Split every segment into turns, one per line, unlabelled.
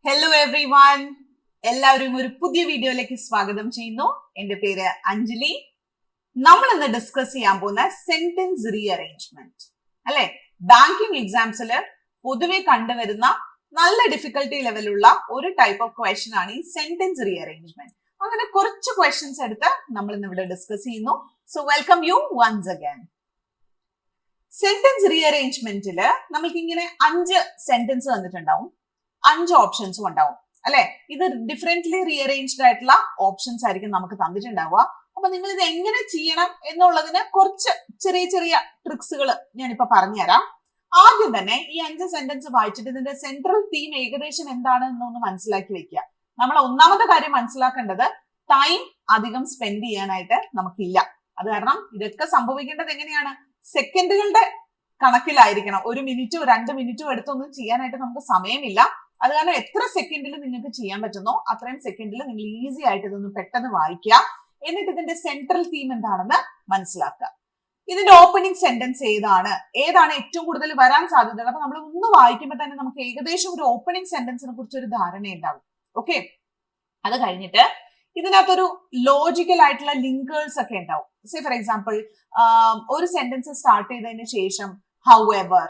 Hello every one, എല്ലാവരും ഒരു പുതിയ വീഡിയോയിലേക്ക് സ്വാഗതം ചെയ്യുന്നു. എന്റെ പേര് അഞ്ജലി. നമ്മൾ ഇന്ന് ഡിസ്കസ് ചെയ്യാൻ പോകുന്ന സെന്റൻസ് റീഅറേഞ്ച്മെന്റ് അല്ലെ. ബാങ്കിങ് എക്സാംസിൽ പൊതുവെ കണ്ടുവരുന്ന നല്ല ഡിഫിക്കൽട്ടി ലെവലുള്ള ഒരു ടൈപ്പ് ഓഫ് ക്വസ്റ്റ്യൻ ആണ് ഈ സെന്റൻസ് റീഅറേഞ്ച്മെന്റ്. അങ്ങനെ കുറച്ച് ക്വസ്റ്റ്യൻസ് എടുത്ത് നമ്മൾ ഇന്ന് ഇവിടെ ഡിസ്കസ് ചെയ്യുന്നു. So welcome you ones again. Sentence റീഅറേഞ്ച്മെന്റില് നമുക്ക് ഇങ്ങനെ 5 സെന്റൻസ് തന്നിട്ടുണ്ടാവും, 5 ഓപ്ഷൻസും ഉണ്ടാവും അല്ലെ. ഇത് ഡിഫറെന്റ്ലി റീഅറേഞ്ച്ഡ് ആയിട്ടുള്ള ഓപ്ഷൻസ് ആയിരിക്കും നമുക്ക് തന്നിട്ടുണ്ടാവുക. അപ്പൊ നിങ്ങൾ ഇത് എങ്ങനെ ചെയ്യണം എന്നുള്ളതിന് കുറച്ച് ചെറിയ ചെറിയ ട്രിക്സുകൾ ഞാനിപ്പോ പറഞ്ഞുതരാം. ആദ്യം തന്നെ ഈ 5 സെന്റൻസ് വായിച്ചിട്ട് ഇതിന്റെ സെൻട്രൽ തീം ഏകദേശം എന്താണ് എന്നൊന്ന് മനസ്സിലാക്കി വെക്കുക. നമ്മൾ ഒന്നാമത്തെ കാര്യം മനസ്സിലാക്കേണ്ടത് ടൈം അധികം സ്പെൻഡ് ചെയ്യാനായിട്ട് നമുക്കില്ല. അത് കാരണം ഇതൊക്കെ സംഭവിക്കേണ്ടത് എങ്ങനെയാണ്, സെക്കൻഡുകളുടെ കണക്കിലായിരിക്കണം. 1 മിനിറ്റോ 2 മിനിറ്റോ എടുത്തൊന്നും ചെയ്യാനായിട്ട് നമുക്ക് സമയമില്ല. അത് കാരണം എത്ര സെക്കൻഡിൽ നിങ്ങൾക്ക് ചെയ്യാൻ പറ്റുന്നോ അത്രയും സെക്കൻഡിൽ നിങ്ങൾ ഈസി ആയിട്ട് ഇതൊന്ന് പെട്ടെന്ന് വായിക്കുക. എന്നിട്ട് ഇതിന്റെ സെൻട്രൽ തീം എന്താണെന്ന് മനസ്സിലാക്കുക. ഇതിന്റെ ഓപ്പണിംഗ് സെന്റൻസ് ഏതാണ് ഏറ്റവും കൂടുതൽ വരാൻ സാധ്യതയുള്ളത്. അപ്പൊ നമ്മൾ ഒന്ന് വായിക്കുമ്പോൾ തന്നെ നമുക്ക് ഏകദേശം ഒരു ഓപ്പണിംഗ് സെന്റൻസിനെ കുറിച്ച് ഒരു ധാരണ ഉണ്ടാവും. ഓക്കെ, അത് കഴിഞ്ഞിട്ട് ഇതിനകത്തൊരു ലോജിക്കൽ ആയിട്ടുള്ള ലിങ്കേഴ്സ് ഒക്കെ ഉണ്ടാവും. സേ ഫോർ എക്സാമ്പിൾ, ഒരു സെന്റൻസ് സ്റ്റാർട്ട് ചെയ്തതിന് ശേഷം ഹൗ എവർ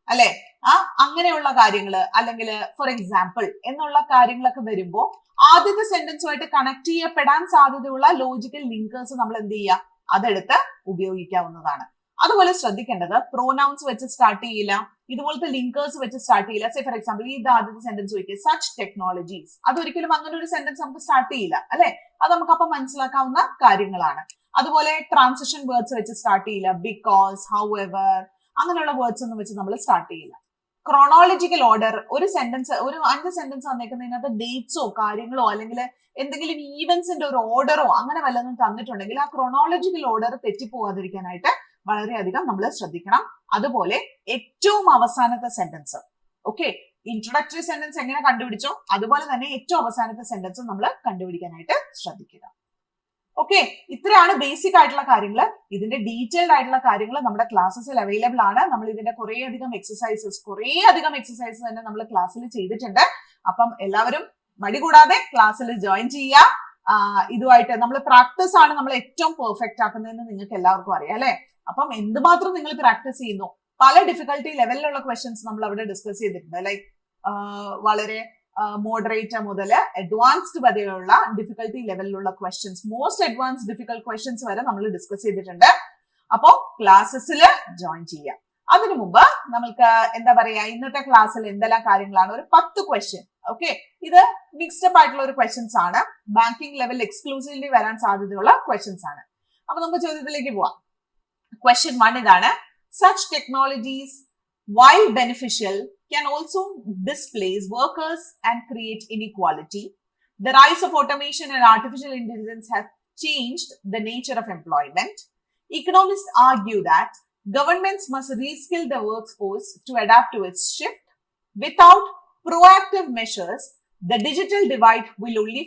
അല്ലെ, അങ്ങനെയുള്ള കാര്യങ്ങള്, അല്ലെങ്കിൽ ഫോർ എക്സാമ്പിൾ എന്നുള്ള കാര്യങ്ങളൊക്കെ വരുമ്പോ ആദ്യത്തെ സെന്റൻസുമായിട്ട് കണക്ട് ചെയ്യപ്പെടാൻ സാധ്യതയുള്ള ലോജിക്കൽ ലിങ്കേഴ്സ് നമ്മൾ എന്ത് ചെയ്യുക, അതെടുത്ത് ഉപയോഗിക്കാവുന്നതാണ്. അതുപോലെ ശ്രദ്ധിക്കേണ്ടത് പ്രോനൗൺസ് വെച്ച് സ്റ്റാർട്ട് ചെയ്യില്ല, ഇതുപോലത്തെ ലിങ്കേഴ്സ് വെച്ച് സ്റ്റാർട്ട് ചെയ്യില്ല. സേ ഫോർ എക്സാമ്പിൾ ഇത് ആദ്യത്തെ സെന്റൻസ് ചോദിക്കുക സച്ച് ടെക്നോളജീസ്, അതൊരിക്കലും അങ്ങനെ ഒരു സെന്റൻസ് നമുക്ക് സ്റ്റാർട്ട് ചെയ്യില്ല അല്ലെ. അത് നമുക്ക് അപ്പം മനസ്സിലാക്കാവുന്ന കാര്യങ്ങളാണ്. അതുപോലെ ട്രാൻസിഷൻ വേർഡ്സ് വെച്ച് സ്റ്റാർട്ട് ചെയ്യില്ല, ബിക്കോസ്, ഹൗ എവർ, അങ്ങനെയുള്ള വേർഡ്സ് ഒന്നും വെച്ച് നമ്മൾ സ്റ്റാർട്ട് ചെയ്യില്ല. ക്രോണോളജിക്കൽ ഓർഡർ, ഒരു 5 സെന്റൻസ് വന്നേക്കുന്നതിനകത്ത് ഡേറ്റ്സോ കാര്യങ്ങളോ അല്ലെങ്കിൽ എന്തെങ്കിലും ഈവന്റ്സിന്റെ ഒരു ഓർഡറോ അങ്ങനെ വല്ലതും തന്നിട്ടുണ്ടെങ്കിൽ ആ ക്രോണോളജിക്കൽ ഓർഡർ തെറ്റിപ്പോവാതിരിക്കാനായിട്ട് വളരെയധികം നമ്മൾ ശ്രദ്ധിക്കണം. അതുപോലെ ഏറ്റവും അവസാനത്തെ സെന്റൻസ്, ഓക്കെ, ഇൻട്രൊഡക്ടറി സെന്റൻസ് എങ്ങനെ കണ്ടുപിടിച്ചോ അതുപോലെ തന്നെ ഏറ്റവും അവസാനത്തെ സെന്റൻസ് നമ്മൾ കണ്ടുപിടിക്കാനായിട്ട് ശ്രദ്ധിക്കുക. ഓക്കെ, ഇത്രയാണ് ബേസിക് ആയിട്ടുള്ള കാര്യങ്ങൾ. ഇതിന്റെ ഡീറ്റെയിൽഡ് ആയിട്ടുള്ള കാര്യങ്ങൾ നമ്മുടെ ക്ലാസ്സസിൽ അവൈലബിൾ ആണ്. നമ്മൾ ഇതിന്റെ കുറേ അധികം എക്സസൈസസ് തന്നെ നമ്മൾ ക്ലാസ്സിൽ ചെയ്തിട്ടുണ്ട്. അപ്പം എല്ലാവരും മടി കൂടാതെ ക്ലാസ്സിൽ ജോയിൻ ചെയ്യുക. ഇതുമായിട്ട് നമ്മൾ പ്രാക്ടീസ് ആണ് നമ്മൾ ഏറ്റവും പെർഫെക്റ്റ് ആക്കുന്നതെന്ന് നിങ്ങൾക്ക് എല്ലാവർക്കും അറിയാം അല്ലെ. അപ്പം എന്തുമാത്രം നിങ്ങൾ പ്രാക്ടീസ് ചെയ്യുന്നു, പല ഡിഫിക്കൽട്ടി ലെവലിലുള്ള ക്വസ്റ്റ്യൻസ് നമ്മൾ അവിടെ ഡിസ്കസ് ചെയ്തിട്ടുണ്ട്. ലൈക്ക് വളരെ മോഡറേറ്റ് മുതൽ അഡ്വാൻസ്ഡ് വരെയുള്ള ഡിഫിക്കൽട്ടി ലെവലിലുള്ള questions, most advanced difficult questions വരെ നമ്മൾ ഡിസ്കസ് ചെയ്തിട്ടുണ്ട്. അപ്പോൾ ക്ലാസ്സസിൽ ജോയിൻ ചെയ്യാം. അതിനു മുമ്പ് നമുക്ക് എന്താ പറയാ, ഇന്നത്തെ ക്ലാസ്സിൽ എന്തെല്ലാം കാര്യങ്ങളാണ്, ഒരു 10 ക്വസ്റ്റ്യൻ. ഓക്കെ, ഇത് മിക്സ്ഡ് അപ്പ് ആയിട്ടുള്ള ഒരു ക്വസ്റ്റ്യൻസ് ആണ്, ബാങ്കിങ് ലെവൽ എക്സ്ക്ലൂസീവ്ലി വരാൻ സാധ്യതയുള്ള ക്വസ്റ്റ്യൻസ് ആണ്. അപ്പൊ നമുക്ക് ചോദ്യത്തിലേക്ക് പോവാം. ക്വസ്റ്റ്യൻ 1 ഇതാണ്: such technologies, while beneficial, can also displace workers and create inequality. The rise of automation and artificial intelligence have changed the nature of employment. Economists argue that governments must reskill the workforce to adapt to its shift. Without proactive measures, the digital divide will only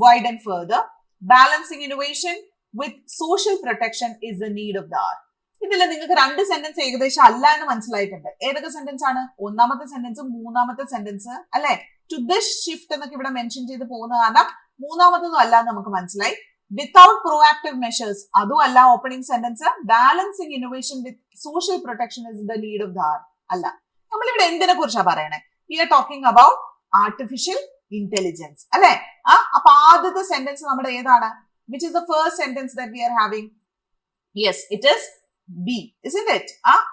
widen further. Balancing innovation with social protection is the need of the hour. ഇതിൽ നിങ്ങൾക്ക് 2 sentence ഏകദേശം അല്ല എന്ന് മനസ്സിലായിട്ടുണ്ട്. ഏതൊക്കെ sentence ആണ്? ഒന്നാമത്തെ sentence, മൂന്നാമത്തെ സെന്റൻസ് അല്ലെ. ടു ദിസ് ഷിഫ്റ്റ് എന്നൊക്കെ ഇവിടെ മെൻഷൻ ചെയ്ത് പോകുന്ന കാരണം മൂന്നാമത്തതും അല്ല എന്ന് നമുക്ക് മനസ്സിലായി. വിത്തൗട്ട് പ്രോആക്റ്റീവ് മെഷേഴ്സ് അതും അല്ല opening sentence. Balancing innovation with social protection is the need of the hour അല്ല. നമ്മളിവിടെ എന്തിനെ കുറിച്ചാണ് പറയണേ? We are talking about artificial intelligence അല്ലെ. അപ്പൊ ആദ്യത്തെ സെന്റൻസ് നമ്മുടെ ഏതാണ്? Which is the first sentence that we are having? Yes, it is B, isn't it?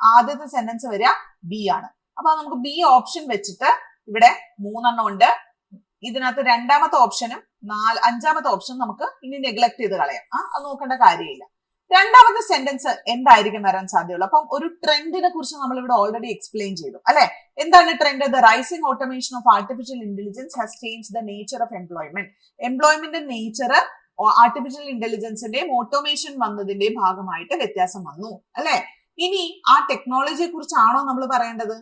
ആദ്യത്തെ സെന്റൻസ് വരിക ബി ആണ്. അപ്പൊ നമുക്ക് ബി ഓപ്ഷൻ വെച്ചിട്ട് ഇവിടെ 3 എണ്ണം ഉണ്ട്. ഇതിനകത്ത് രണ്ടാമത്തെ ഓപ്ഷനും 5ാമത്തെ ഓപ്ഷനും നമുക്ക് ഇനി നെഗ്ലക്ട് ചെയ്ത് കളയാം. അത് നോക്കേണ്ട കാര്യമില്ല. രണ്ടാമത്തെ സെന്റൻസ് എന്തായിരിക്കും വരാൻ സാധ്യതയുള്ളൂ? അപ്പം ഒരു ട്രെൻഡിനെ കുറിച്ച് നമ്മൾ ഇവിടെ ഓൾറെഡി എക്സ്പ്ലെയിൻ ചെയ്തു അല്ലെ. എന്താണ് trend? The rising automation of artificial intelligence has changed the nature of employment. Employment nature artificial ഇന്റലിജൻസിന്റെയും ഓട്ടോമേഷൻ വന്നതിന്റെയും ഭാഗമായിട്ട് വ്യത്യാസം വന്നു അല്ലെ. ഇനി ആ ടെക്നോളജിയെ കുറിച്ചാണോ നമ്മൾ പറയേണ്ടത്?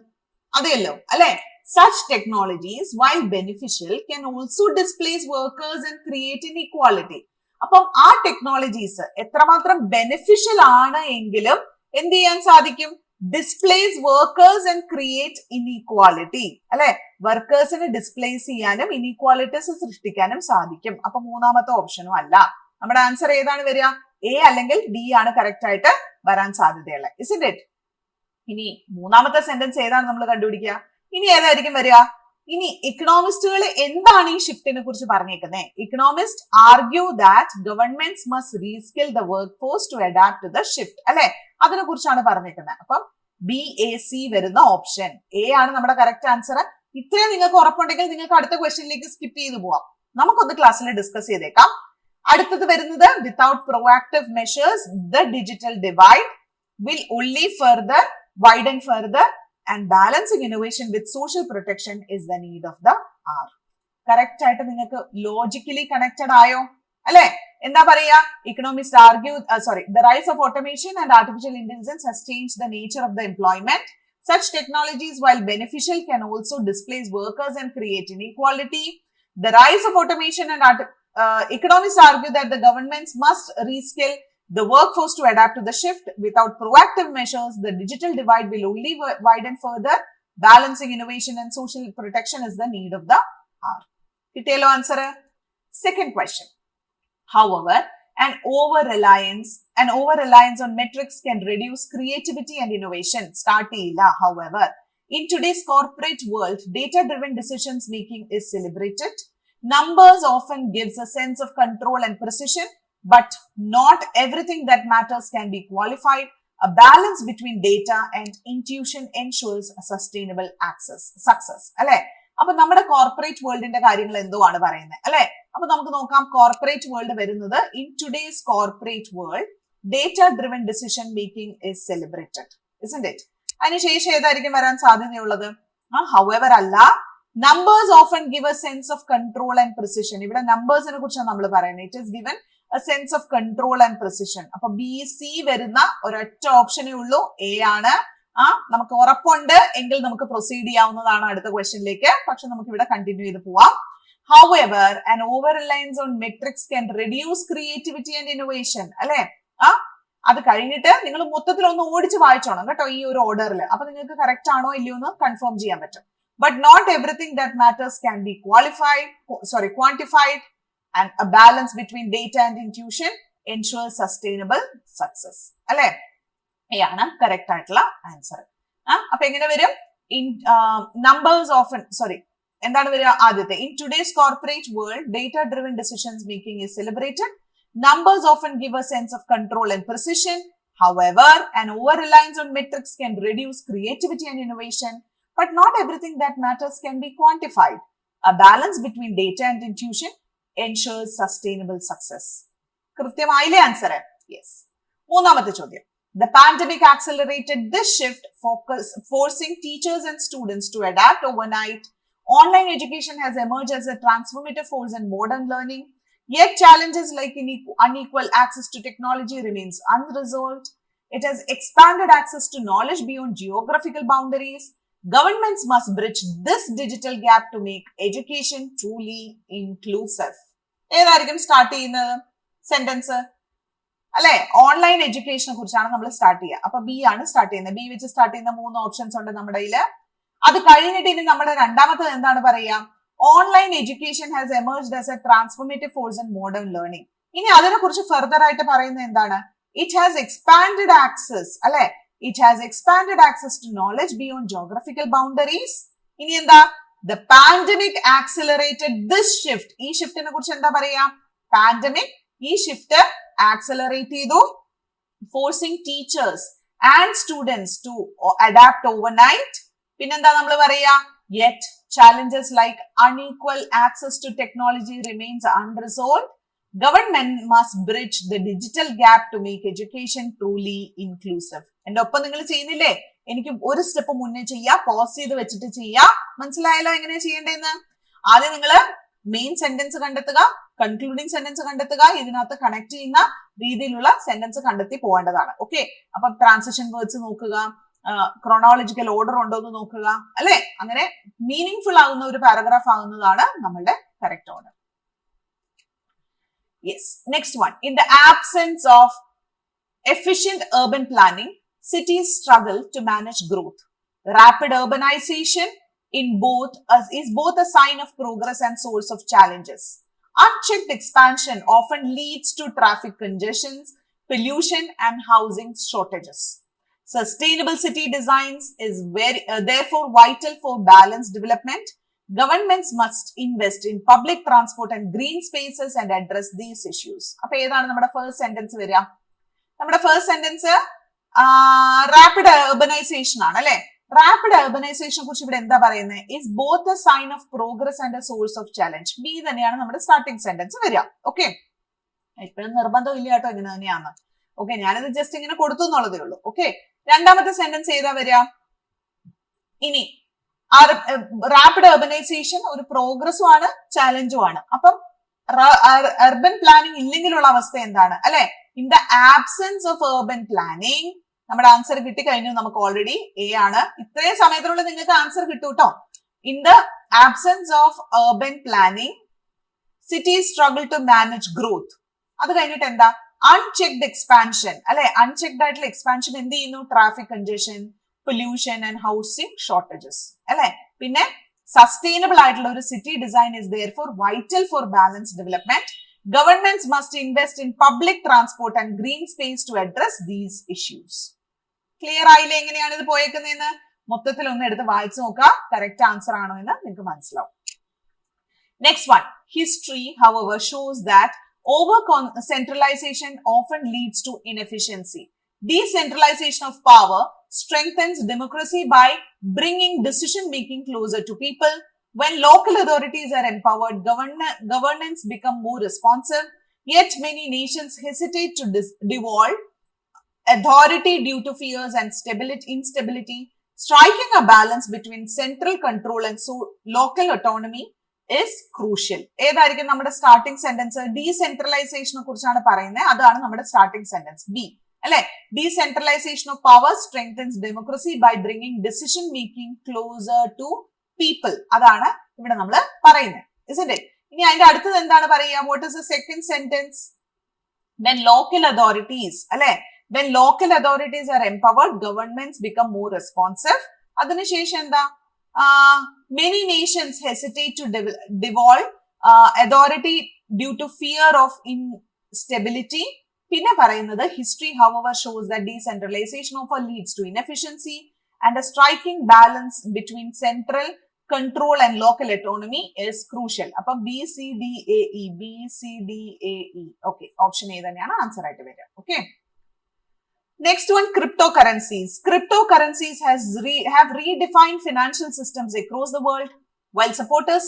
അതെയല്ലോ അല്ലെ. Such technologies, while beneficial, can also displace workers and create inequality. അപ്പം ആ ടെക്നോളജീസ് എത്രമാത്രം ബെനിഫിഷ്യൽ ആണ് എങ്കിലും എന്ത് ചെയ്യാൻ സാധിക്കും? Displace workers and create inequality. അല്ലെ, വർക്കേഴ്സിനെ ഡിസ്പ്ലേസ് ചെയ്യാനും ഇനീക്വാലിറ്റീസ് സൃഷ്ടിക്കാനും സാധിക്കും. അപ്പൊ മൂന്നാമത്തെ ഓപ്ഷനും അല്ല. നമ്മുടെ ആൻസർ ഏതാണ് വരിക? എ അല്ലെങ്കിൽ ഡി ആണ് കറക്റ്റ് ആയിട്ട് വരാൻ സാധ്യതയുള്ളത്. ഇസ്ന്റ് ഇറ്റ്? ഇനി മൂന്നാമത്തെ സെന്റൻസ് ഏതാണ് നമ്മൾ കണ്ടുപിടിക്കുക? ഇനി ഏതായിരിക്കും വരിക? ഇനി ഇക്കണോമിസ്റ്റുകൾ എന്താണ് ഈ ഷിഫ്റ്റിനെ കുറിച്ച് പറഞ്ഞേക്കുന്നത്? Economist argue that governments must reskill the work force to adapt to the shift. അല്ലെ, അതിനെ കുറിച്ചാണ് പറഞ്ഞേക്കുന്നത്. അപ്പം BAC വരുന്ന ഓപ്ഷൻ എ ആണ് നമ്മുടെ കറക്റ്റ് ആൻസർ. ഇത്രയും നിങ്ങൾക്ക് ഉറപ്പുണ്ടെങ്കിൽ നിങ്ങൾക്ക് അടുത്ത ക്വസ്റ്റ്യനിലേക്ക് സ്കിപ്പ് ചെയ്ത് പോവാം. നമുക്കൊന്ന് ക്ലാസ്സിൽ ഡിസ്കസ് ചെയ്തേക്കാം. അടുത്തത് വരുന്നത് without proactive measures the digital divide will only further widen further and balancing innovation with social protection is the need of the hour. Correct ആയിട്ട് നിങ്ങൾക്ക് ലോജിക്കലി കണക്റ്റഡ് ആയോ? അല്ലെ, എന്താ പറയാ? Economist argue the rise of automation and artificial intelligence has changed the nature of the employment. Such technologies, while beneficial, can also displace workers and create inequality. The rise of automation and economists argue that the governments must reskill the workforce to adapt to the shift. Without proactive measures, the digital divide will only widen further. Balancing innovation and social protection is the need of the hour. Kitelo answer. Second question. However, an over-reliance on metrics can reduce creativity and innovation. Start illa. However, in today's corporate world, data-driven decisions making is celebrated. Numbers often gives a sense of control and precision, but not everything that matters can be qualified. A balance between data and intuition ensures a sustainable success. അല്ലെ, അപ്പൊ നമ്മുടെ corporate വേൾഡിന്റെ കാര്യങ്ങൾ എന്തോ ആണ് പറയുന്നത് അല്ലെ. അപ്പൊ നമുക്ക് നോക്കാം. കോർപ്പറേറ്റ് വേൾഡ് വരുന്നത് in today's corporate world data driven decision making is celebrated, isn't it? അതിനുശേഷം ഏതായിരിക്കും വരാൻ സാധ്യതയുള്ളത്? ഹൗഎവർ അല്ല. Numbers often give a sense of control and precision. ഇവിടെ നമ്പേഴ്സിനെ കുറിച്ചാണ് നമ്മൾ പറയുന്നത്. It is given a sense of control and precision. അപ്പൊ BC വരുന്ന ഒരൊറ്റ ഓപ്ഷനേ ഉള്ളൂ, എ ആണ്. നമുക്ക് ഉറപ്പുണ്ട് എങ്കിൽ നമുക്ക് പ്രൊസീഡ് ചെയ്യാവുന്നതാണ് അടുത്ത ക്വസ്റ്റ്യനിലേക്ക്. പക്ഷെ നമുക്ക് ഇവിടെ കണ്ടിന്യൂ ചെയ്ത് പോവാം. However, an over-reliance on metrics can reduce creativity and innovation. അല്ലെ, അത് കഴിഞ്ഞിട്ട് നിങ്ങൾ മൊത്തത്തിൽ ഒന്ന് ഓടിച്ച് വായിച്ചോണം കേട്ടോ ഈ ഒരു ഓർഡറിൽ. അപ്പൊ നിങ്ങൾക്ക് കറക്റ്റ് ആണോ ഇല്ലയോ എന്ന് കൺഫേം ചെയ്യാൻ പറ്റും. But not everything that matters can be quantified, and a balance between data and intuition ensures sustainable success. അല്ലെ, ആണ് കറക്റ്റ് ആയിട്ടുള്ള ആൻസർ. അപ്പൊ എങ്ങനെ വരും? നമ്പേഴ്സ് ഓഫൻ എന്താണ് വരിക? ആദ്യത്തെ, in today's corporate world data driven decisions making is celebrated. Numbers often give a sense of control and precision. However, an over-reliance on metrics can reduce creativity and innovation, but not everything that matters can be quantified. A balance between data and intuition ensures sustainable success. കൃത്യമായില്ലേ answer? Yes. മൂന്നാമത്തെ ചോദ്യം. The pandemic accelerated this shift, forcing teachers and students to adapt overnight. Online education has emerged as a transformative force in modern learning. Yet challenges like unequal access to technology remains unresolved. It has expanded access to knowledge beyond geographical boundaries. Governments must bridge this digital gap to make education truly inclusive. ഏതായിരിക്കും start ചെയ്യുന്നത് sentence? അല്ലെ, online എഡ്യൂക്കേഷനെ കുറിച്ചാണ് നമ്മൾ start ചെയ്യുക. അപ്പൊ B ആണ് start ചെയ്യുന്നത്. B വെച്ച് സ്റ്റാർട്ട് ചെയ്യുന്ന 3 ഓപ്ഷൻസ് ഉണ്ട് നമ്മുടെ കയ്യില്. അത് കഴിഞ്ഞിട്ട് ഇനി നമ്മുടെ രണ്ടാമത്തത് എന്താണ് പറയുക? Online education has emerged as a transformative force in modern learning. ഇനി അതിനെ കുറിച്ച് ഫർദർ ആയിട്ട് പറയുന്നത് എന്താണ്? It has expanded access. അല്ലെ, it has expanded access to knowledge beyond geographical boundaries. ഇനി എന്താ? The pandemic accelerated this shift. ഈ ഷിഫ്റ്റിനെ കുറിച്ച് എന്താ പറയാ? പാൻഡമിക് ഈ ഷിഫ്റ്റ് ആക്സിലറേറ്റ് ചെയ്തു. Forcing teachers and students to adapt overnight. പിന്നെന്താ നമ്മൾ പറയാ? Yet challenges like unequal access to technology remains unresolved. Government must bridge the digital gap to make education truly inclusive. എന്റെ ഒപ്പം നിങ്ങൾ ചെയ്യുന്നില്ലേ? എനിക്ക് ഒരു സ്റ്റെപ്പ് മുന്നേ ചെയ്യാ, പോസ് ചെയ്ത് വെച്ചിട്ട് ചെയ്യാ. മനസ്സിലായല്ലോ എങ്ങനെയാ ചെയ്യേണ്ടതെന്ന്? ആദ്യം നിങ്ങൾ മെയിൻ സെന്റൻസ് കണ്ടെത്തുക, കൺക്ലൂഡിംഗ് സെന്റൻസ് കണ്ടെത്തുക, ഇതിനകത്ത് കണക്ട് ചെയ്യുന്ന രീതിയിലുള്ള സെന്റൻസ് കണ്ടെത്തി പോകേണ്ടതാണ്. ഓക്കെ, അപ്പൊ ട്രാൻസിഷൻ വേർഡ്സ് നോക്കുക, ക്രോണോളജിക്കൽ ഓർഡർ ഉണ്ടോ എന്ന് നോക്കുക, അല്ലെ? അങ്ങനെ മീനിങ് ഫുൾ ആകുന്ന ഒരു പാരഗ്രാഫ് ആകുന്നതാണ് നമ്മളുടെ correct order. Yes. Next one. In the absence of efficient urban planning, cities struggle to manage growth. Rapid urbanization is both a sign of progress and source of challenges. Unchecked expansion often leads to traffic congestions, pollution, and housing shortages. Sustainable city designs is therefore vital for balanced development. Governments must invest in public transport and green spaces and address these issues. അപ്പൊ ഏതാണ് നമ്മുടെ first sentence വരിക? നമ്മുടെ first sentence rapid urbanization ആണ് അല്ലെ. Rapid urbanization കുറിച്ച് ഇവിടെ എന്താ പറയുന്നത്? Is both a sign of progress and a source of challenge. B തന്നെയാണ് നമ്മുടെ സ്റ്റാർട്ടിംഗ് സെന്റൻസ് വരിക. ഓക്കെ, എപ്പോഴും നിർബന്ധം ഇല്ല കേട്ടോ ഇങ്ങനെ തന്നെയാണ്. ഓക്കെ, ഞാനിത് ജസ്റ്റ് ഇങ്ങനെ കൊടുത്തു എന്നുള്ളതേ ഉള്ളൂ. ഓക്കെ, രണ്ടാമത്തെ സെന്റൻസ് ഏതാ വരിക? ഇനി റാപ്പിഡ് urbanization ഒരു പ്രോഗ്രസ്സും ആണ് ചാലഞ്ചും ആണ്. അപ്പം അർബൻ പ്ലാനിങ് ഇല്ലെങ്കിലുള്ള അവസ്ഥ എന്താണ് അല്ലെ? In the absence of urban planning നമ്മുടെ ആൻസർ കിട്ടിക്കഴിഞ്ഞു. നമുക്ക് ഓൾറെഡി എ ആണ്. ഇത്രയും സമയത്തിനുള്ളിൽ നിങ്ങൾക്ക് ആൻസർ കിട്ടും കേട്ടോ. In the absence of urban planning cities struggle to manage growth. അത് കഴിഞ്ഞിട്ട് എന്താ? അൺചെക്ഡ് എക്സ്പാൻഷൻ അല്ലെ. അൺചെക്ഡ് ആയിട്ടുള്ള എക്സ്പാൻഷൻ എന്ത് ചെയ്യുന്നു? Traffic congestion, pollution and housing shortages അല്ലെ. പിന്നെ സസ്റ്റൈനബിൾ ആയിട്ടുള്ള ഒരു city design is therefore vital for balanced development. Governments must invest in public transport and green space to address these issues. Clear ആയില്ലേ എങ്ങനെയാണ് ഇത് പോയേക്കുന്നതെന്ന്? മൊത്തത്തിൽ ഒന്ന് എടുത്ത് വായിച്ചു നോക്കുക, കറക്റ്റ് ആൻസർ ആണോ എന്ന് നിങ്ങൾക്ക് മനസ്സിലാവും. Next one, history however shows that over centralization often leads to inefficiency. Decentralization of power strengthens democracy by bringing decision making closer to people. When local authorities are empowered, governance become more responsive. Yet many nations hesitate to devolve authority due to fears and instability. Striking a balance between central control and local autonomy is crucial. ഏതായിരിക്കും നമ്മുടെ starting sentence? ഡീസെൻട്രലൈസേഷനെ കുറിച്ചാണ് പറയുന്നത്. അതാണ് നമ്മുടെ starting sentence B അല്ലെ. Decentralisation of power strengthens democracy by bringing decision making closer to people. അതാണ് ഇവിടെ നമ്മൾ പറയുന്നത്. Isn't it? ഇനി അതിന്റെ അടുത്തത് എന്താണ് പറയുക? What is the second sentence? when local authorities അല്ലെ, when local authorities are empowered, governments become more responsive. അതിനുശേഷം എന്താ? many nations hesitate to devolve authority due to fear of instability. പിന്നെ പറയുന്നത് history however shows that decentralization often leads to inefficiency and a striking balance between central control and local autonomy is crucial. അപ്പം BCDAE BCDAE. Okay, option A തന്നെയാണ് answer ആയിട്ട് വരിക. Okay, next one, cryptocurrencies. Cryptocurrencies have redefined financial systems across the world. While supporters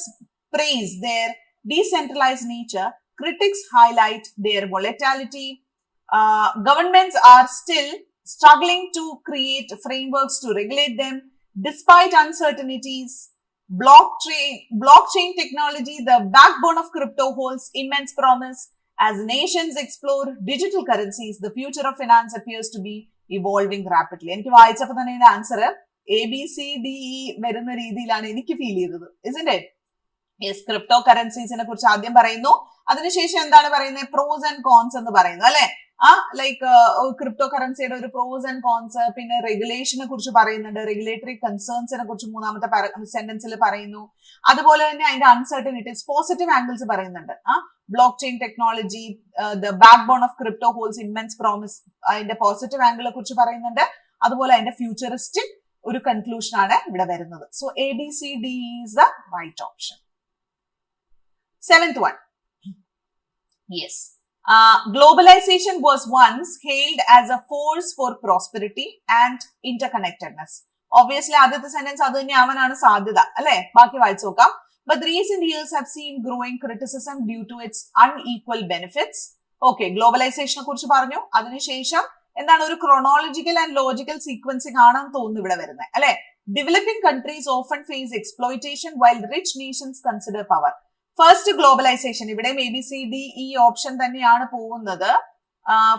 praise their decentralized nature, critics highlight their volatility. Governments are still struggling to create frameworks to regulate them. Despite uncertainties, blockchain technology, the backbone of crypto, holds immense promise. As nations explore digital currencies, the future of finance appears to be evolving rapidly. എനിക്ക് വായിച്ചപ്പോൾ തന്നെ ഇതിന്റെ answer ABCDE വരുന്ന രീതിയിലാണ് എനിക്ക് feel ചെയ്തത്. Isn't it? Yes, crypto കറൻസീസിനെ കുറിച്ച് ആദ്യം പറയുന്നു, അതിനുശേഷം എന്താണ് പറയുന്നത്? പ്രോസ് ആൻഡ് കോൺസ് എന്ന് പറയുന്നു അല്ലെ. ലൈക്ക് ക്രിപ്റ്റോ കറൻസിയുടെ ഒരു പ്രോസ് ആൻഡ് കോൺസ്, പിന്നെ റെഗുലേഷനെ കുറിച്ച് പറയുന്നുണ്ട്, റെഗുലേറ്ററി കൺസേൺസിനെ കുറിച്ച് മൂന്നാമത്തെ സെന്റൻസിൽ പറയുന്നു. അതുപോലെ തന്നെ അതിന്റെ അൺസർട്ടനിറ്റീസ്, പോസിറ്റീവ് ആംഗിൾസ് പറയുന്നുണ്ട്. Blockchain technology, the backbone of crypto holds immense promise, അതിന്റെ പോസിറ്റീവ് ആംഗിളെ കുറിച്ച് പറയുന്നുണ്ട്. അതുപോലെ അതിന്റെ ഫ്യൂച്ചറിസ്റ്റിക് ഒരു കൺക്ലൂഷൻ ആണ് ഇവിടെ വരുന്നത്. So ABCD is the right option. Seventh one. Yes. Globalization was once hailed as a force for prosperity and interconnectedness. Obviously, ആദ്യത്തെ സെന്റൻസ് അത് തന്നെ ആവാനാണ് സാധ്യത അല്ലെ. ബാക്കി വായിച്ചു നോക്കാം. But recent years have seen growing criticism due to its unequal benefits. Okay, ഗ്ലോബലൈസേഷനെ കുറിച്ച് പറഞ്ഞു. അതിനുശേഷം എന്താണ് ഒരു ക്രോണോളജിക്കൽ ആൻഡ് ലോജിക്കൽ സീക്വൻസിംഗ് ആണെന്ന് തോന്നുന്നു ഇവിടെ വരുന്നത് അല്ലെ. Developing countries often face exploitation while rich nations consider power. First globalisation, ഇവിടെ ABCDE ഓപ്ഷൻ തന്നെയാണ് പോകുന്നത്.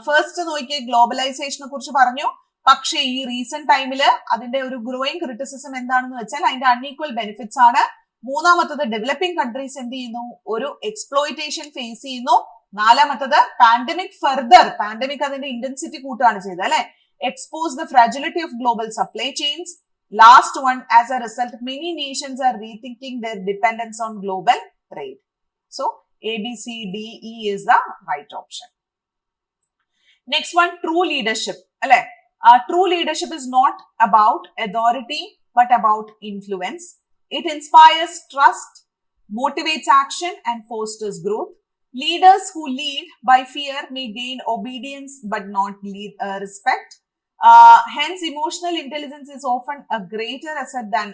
ഫസ്റ്റ് നോക്കിയ ഗ്ലോബലൈസേഷനെ കുറിച്ച് പറഞ്ഞു. പക്ഷേ ഈ റീസെന്റ് ടൈമില് അതിന്റെ ഒരു ഗ്രോയിങ് ക്രിറ്റിസിസം എന്താണെന്ന് വെച്ചാൽ അതിന്റെ അൺഈക്വൽ ബെനിഫിറ്റ്സ് ആണ്. മൂന്നാമത്തത് ഡെവലപ്പിംഗ് കൺട്രീസ് എന്ത് ചെയ്യുന്നു? ഒരു എക്സ്പ്ലോയിറ്റേഷൻ ഫേസ് ചെയ്യുന്നു. നാലാമത്തത് പാൻഡമിക് അതിന്റെ ഇന്റൻസിറ്റി കൂട്ടുകയാണ് ചെയ്തത് അല്ലെ. expose the fragility of global supply chains. Last one, as a result, many nations are rethinking their dependence on global trade. So, A, B, C, D, E is the right option. Next one, true leadership. True leadership is not about authority, but about influence. It inspires trust, motivates action, and fosters growth. Leaders who lead by fear may gain obedience, but not respect. Hence, emotional intelligence is often a greater asset than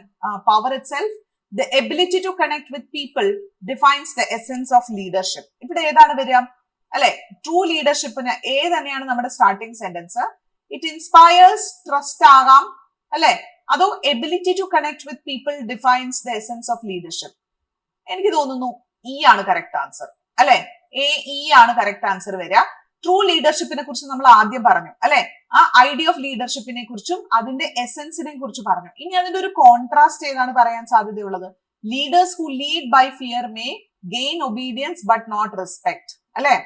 power itself. The ability to connect with people defines the essence of leadership. ഇവിടെ ഏതാണ് വരിക അല്ലെ? True ലീഡർഷിപ്പിന് തന്നെയാണ് നമ്മുടെ starting sentence. It inspires, trust ആകാം അല്ലെ, അതോ ability to connect with people defines the essence of leadership. എനിക്ക് തോന്നുന്നു ഇ ആണ് കറക്റ്റ് ആൻസർ അല്ലെ. ഇ ആണ് കറക്റ്റ് ആൻസർ വരിക. ട്രൂ ലീഡർഷിപ്പിനെ കുറിച്ച് നമ്മൾ ആദ്യം പറഞ്ഞു അല്ലെ. ആ ഐഡിയ ഓഫ് ലീഡർഷിപ്പിനെ കുറിച്ചും അതിന്റെ എസൻസിനെ കുറിച്ച് പറഞ്ഞു. ഇനി അതിന്റെ ഒരു കോൺട്രാസ്റ്റ് ഏതാണ് പറയാൻ സാധ്യതയുള്ളത്? Leaders who lead by fear may gain obedience but not respect അല്ലെ.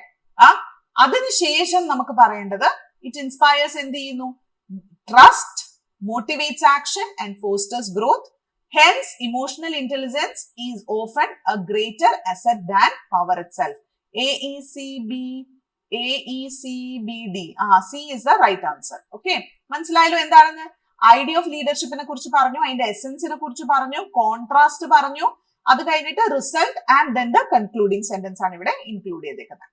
അതിനുശേഷം നമുക്ക് പറയേണ്ടത് ഇറ്റ് ഇൻസ്പയർസ് എന്ത് ചെയ്യുന്നു? Trust, motivates action, and fosters growth. Hence, emotional intelligence is often a greater asset than power itself. A, E, C, B, D. C is the right answer. Okay. മനസ്സിലായല്ലോ എന്താണെന്ന്? Idea of ലീഡർഷിപ്പിനെ കുറിച്ച് പറഞ്ഞു, അതിന്റെ എസൻസിനെ കുറിച്ച് പറഞ്ഞു, contrast പറഞ്ഞു, അത് കഴിഞ്ഞിട്ട് result and then the concluding sentence ആണ് ഇവിടെ ഇൻക്ലൂഡ് ചെയ്തേക്കുന്നത്.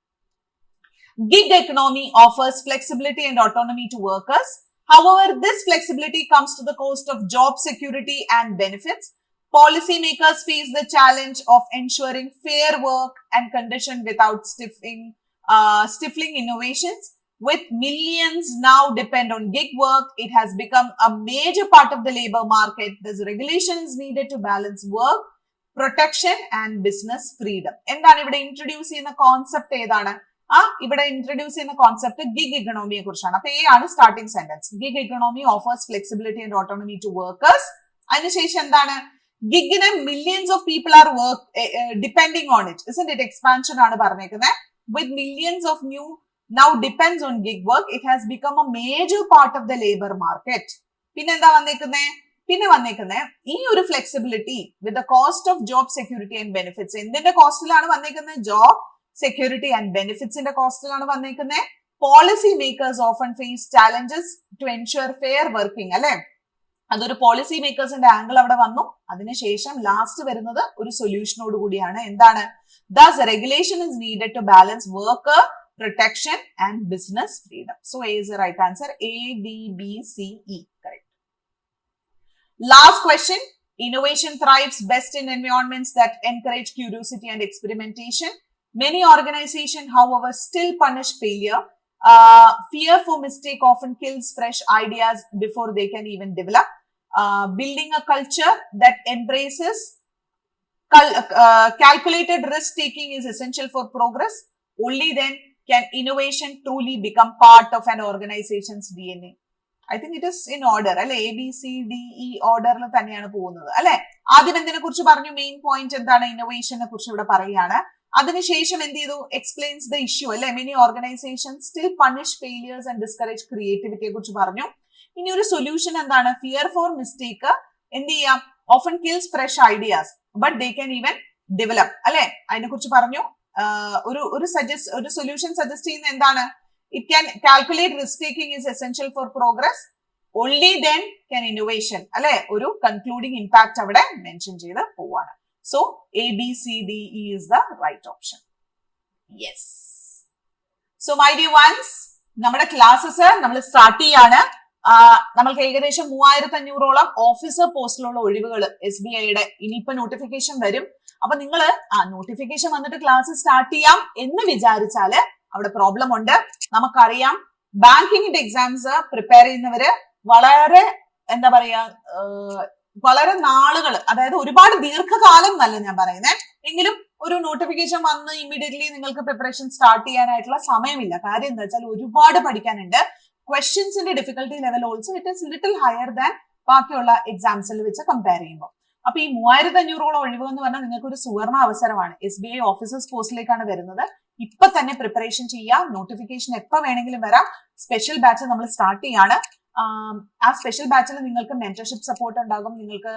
Gig economy offers flexibility and autonomy to workers. However, this flexibility comes to the cost of job security and benefits. Policymakers face the challenge of ensuring fair work and condition without stifling innovations. With millions now depend on gig work, it has become a major part of the labor market. This regulation is needed to balance work, protection and business freedom. എന്താണ് ഇവിടെ introduce ചെയ്യുന്ന concept ഏതാണ്? ഇവിടെ introduce ചെയ്യുന്ന concept gig ഇക്കണോമിയെ കുറിച്ചാണ്. അപ്പൊ A ആണ് starting sentence. Gig economy offers flexibility and autonomy to workers. അതിനുശേഷം എന്താണ്? ഗിഗിന് millions of people are work depending on it. Isn't it expansion ആണ് പറഞ്ഞേക്കുന്നത്. With millions of new now depends on gig work, it has become a major part of the labour market. പിന്നെന്താ വന്നേക്കുന്നത്? ഈ ഒരു flexibility with the cost of job security and benefits. എന്തിന്റെ കോസ്റ്റിലാണ് വന്നേക്കുന്നത്? Job security and ബെനിഫിറ്റ്സിന്റെ കോസ്റ്റിലാണ് വന്നേക്കുന്നത്. Policy makers often face challenges to ensure fair working അല്ലെ. അതൊരു പോളിസി മേക്കേഴ്സിന്റെ ആംഗിൾ അവിടെ വന്നു. അതിനുശേഷം ലാസ്റ്റ് വരുന്നത് ഒരു സൊല്യൂഷനോട് കൂടിയാണ്. എന്താണ്? Thus, regulation is needed to balance worker protection and business freedom. So, A is the right answer. A, D, B, C, E. Correct. Last question. Innovation thrives best in environments that encourage curiosity and experimentation. Many organizations, however, still punish failure. Fear for mistake often kills fresh ideas before they can even develop. Building a culture that embraces calculated risk-taking is essential for progress. Only then can innovation truly become part of an organization's DNA. I think it is in order. അല്ലെ? A, B, C, D, E ഓർഡറിൽ തന്നെയാണ് പോകുന്നത് അല്ലെ. ആദ്യം എന്തിനെ കുറിച്ച് പറഞ്ഞു? Main point എന്താണ്? ഇന്നോവേഷനെ കുറിച്ച് ഇവിടെ പറയുകയാണ്. അതിനുശേഷം എന്ത് ചെയ്തു? എക്സ്പ്ലെയിൻസ് ദ ഇഷ്യൂ അല്ലെ. Many organisations still punish failures and discourage ക്രിയേറ്റിവിറ്റിയെ കുറിച്ച് പറഞ്ഞു. ഇനി ഒരു സൊല്യൂഷൻ എന്താണ്? ഫിയർ ഫോർ മിസ്റ്റേക്ക് എന്ത് ചെയ്യാം? Often kills fresh ideas but they can even develop അല്ലെ. അതിനെ കുറിച്ച് പറഞ്ഞു. ഒരു സൊല്യൂഷൻ സജസ്റ്റ് ചെയ്യുന്ന എന്താണ്? It can calculate risk taking is essential for progress. Only then can innovation അല്ലെ. ഒരു കൺക്ലൂഡിംഗ് ഇമ്പാക്ട് അവിടെ മെൻഷൻ ചെയ്ത് പോവാണ്. So, A, B, C, D, E is the right option. Yes. So, my dear ones, നമ്മുടെ classes നമ്മൾ start ചെയ്യാണ്. നമ്മൾക്ക് ഏകദേശം 3500ഓളം ഓഫീസർ പോസ്റ്റിലുള്ള ഒഴിവുകൾ SBIയുടെ ഇനിയിപ്പോ നോട്ടിഫിക്കേഷൻ വരും. അപ്പൊ നിങ്ങൾ നോട്ടിഫിക്കേഷൻ വന്നിട്ട് ക്ലാസ് സ്റ്റാർട്ട് ചെയ്യാം എന്ന് വിചാരിച്ചാല് അവിടെ പ്രോബ്ലം ഉണ്ട്. നമുക്കറിയാം ബാങ്കിങ്ങിന്റെ എക്സാംസ് പ്രിപ്പയർ ചെയ്യുന്നവര് വളരെ എന്താ പറയാ വളരെ നാളുകൾ, അതായത് ഒരുപാട് ദീർഘകാലം എന്നല്ല ഞാൻ പറയുന്നത്, എങ്കിലും ഒരു നോട്ടിഫിക്കേഷൻ വന്ന് ഇമ്മീഡിയറ്റ്ലി നിങ്ങൾക്ക് പ്രിപ്പറേഷൻ സ്റ്റാർട്ട് ചെയ്യാനായിട്ടുള്ള സമയമില്ല. കാര്യം എന്താ വെച്ചാൽ ഒരുപാട് പഠിക്കാനുണ്ട്. ക്വസ്റ്റ്യൻസിന്റെ difficulty level also it is little higher than ബാക്കിയുള്ള എക്സാംസിൽ വെച്ച് കമ്പയർ ചെയ്യുമ്പോൾ. അപ്പൊ ഈ 3500ഓളം ഒഴിവ് എന്ന് പറഞ്ഞാൽ നിങ്ങൾക്ക് ഒരു സുവർണ അവസരമാണ്. SBI ഓഫീസേഴ്സ് പോസ്റ്റിലേക്കാണ് വരുന്നത്. ഇപ്പൊ തന്നെ പ്രിപ്പറേഷൻ ചെയ്യാം. നോട്ടിഫിക്കേഷൻ എപ്പോ വേണമെങ്കിലും വരാം. സ്പെഷ്യൽ ബാച്ച് നമ്മൾ സ്റ്റാർട്ട് ചെയ്യാണ്. ആ സ്പെഷ്യൽ ബാച്ചിൽ നിങ്ങൾക്ക് മെന്റർഷിപ്പ് സപ്പോർട്ട് ഉണ്ടാകും, നിങ്ങൾക്ക്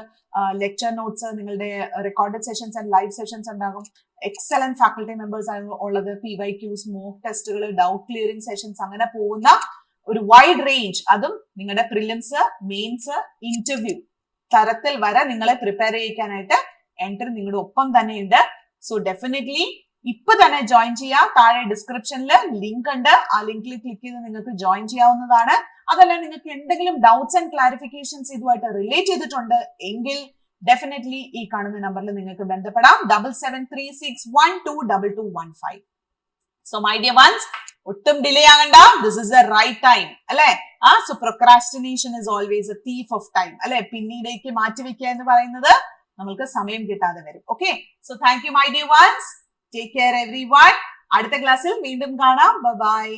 ലെക്ചർ നോട്ട്സ്, നിങ്ങളുടെ recorded sessions and live sessions ഉണ്ടാകും, എക്സലന്റ് ഫാക്കൽറ്റി മെമ്പേഴ്സ് ആണ് ഉള്ളത്, PYQs, മോക്ക് ടെസ്റ്റുകൾ, ഡൗട്ട് ക്ലിയറിംഗ് സെഷൻസ്, അങ്ങനെ പോകുന്ന ഒരു വൈഡ് റേഞ്ച്, അതും നിങ്ങളുടെ പ്രിലിംസ്, മെയിൻസ്, ഇന്റർവ്യൂ തരത്തിൽ വരെ നിങ്ങളെ പ്രിപ്പയർ ചെയ്യിക്കാനായിട്ട് എൻട്രി നിങ്ങളുടെ ഒപ്പം തന്നെയുണ്ട്. സോ ഡെഫിനറ്റ്ലി ഇപ്പൊ തന്നെ ജോയിൻ ചെയ്യാം. താഴെ ഡിസ്ക്രിപ്ഷനിൽ ലിങ്ക് ഉണ്ട്, ആ ലിങ്കിൽ ക്ലിക്ക് ചെയ്ത് നിങ്ങൾക്ക് ജോയിൻ ചെയ്യാവുന്നതാണ്. അതല്ല നിങ്ങൾക്ക് എന്തെങ്കിലും ഡൗട്ട്സ് ആൻഡ് ക്ലാരിഫിക്കേഷൻസ് ഇതുമായിട്ട് റിലേറ്റ് ചെയ്തിട്ടുണ്ട് എങ്കിൽ ഡെഫിനറ്റ്ലി ഈ കാണുന്ന നമ്പറിൽ നിങ്ങൾക്ക് ബന്ധപ്പെടാം, 7736122215. സോ മൈ ഡിയർ വൺസ്, ഒട്ടും ഡിലേ ആകണ്ട, this is the right time അല്ലെ. So procrastination is always a thief of time അല്ലെ. പിന്നീടേക്ക് മാറ്റിവെക്കുക എന്ന് പറയുന്നത് നമ്മൾക്ക് സമയം കിട്ടാതെ വരും. Okay, so thank you my dear ones, take care everyone. അടുത്ത ക്ലാസ്സിൽ വീണ്ടും കാണാം. ബൈ.